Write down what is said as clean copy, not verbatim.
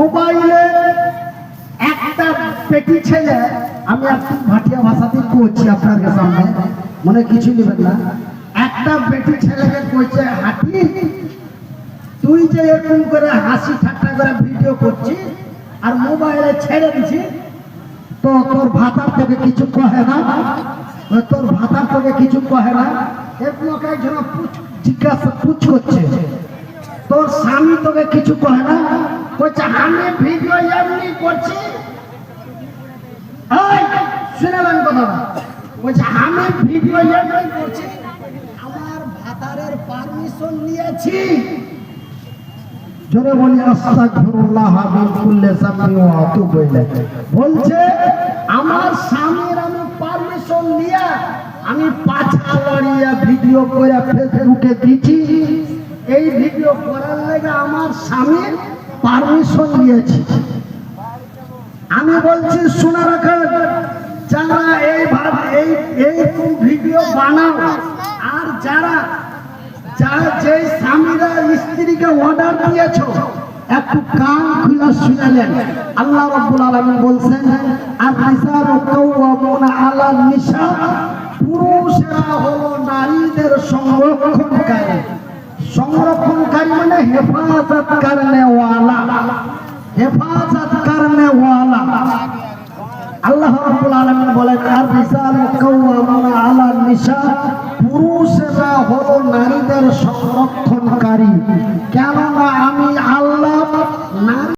মোবাইলে একটা পেটি ছেলে, আমি একটু ভাটিয়া ভাষাতে কইছি আপনাদের সামনে, মনে কিছু নেবেন না। একটা বেটি ছেলেকে কইছে, হাঁটি তুই যে এরকম করে হাসি ঠাট্টা করে ভিডিও করছিস আর মোবাইলে ছেড়ে দিছিস, তো তোর ভাতার তোকে কিছু কহে না? তোর ভাতার তোকে কিছু কহে না? এরকম একজন জিজ্ঞাসা পুছ করছে, তোর স্বামী তোকে কিছু কহে না? বলছে আমি ভিডিও এমনি করছি, শুনেলেন কথা, বলছে আমি ভিডিও এমনি করছি, আমার ভাতারের পারমিশন নিয়েছি। জোরে বলি আস্তাগফিরুল্লাহ মিন কুল্লি যামবি ওয়া আতুবু ইলাইহি। বলছে আমার স্বামীর আমি পারমিশন নিয়ে আমি পাছা লড়িয়া ভিডিও করে ফেসবুকে দিছি। এই ভিডিও করার লাগে আমার স্বামীর পারমিশন নিয়েছি। আমি বলছি শোনা রাখেন, যারা এই ভিডিও বানাও আর যারা যে স্বামীরা স্ত্রীকে অর্ডার দিয়েছো, একটু কান খুলে শুনলেন। আল্লাহ রাব্বুল আলামিন বলছেন, আর রিজালু কাওয়ামুনা আলান নিসা, পুরুষরা হলো নারীদের সংরক্ষণকারী। সংরক্ষণকারী মানে হেফাজত করনে ওয়ালা, হেফাজত করনে ওয়ালা। আল্লাহ রাব্বুল আলামিন বলেন, আর রিজালু কাওয়ামুনা আলান নিসা, পুরুষরা হলো নারীদের সংরক্ষণকারী। কেননা আমি আল্লাহ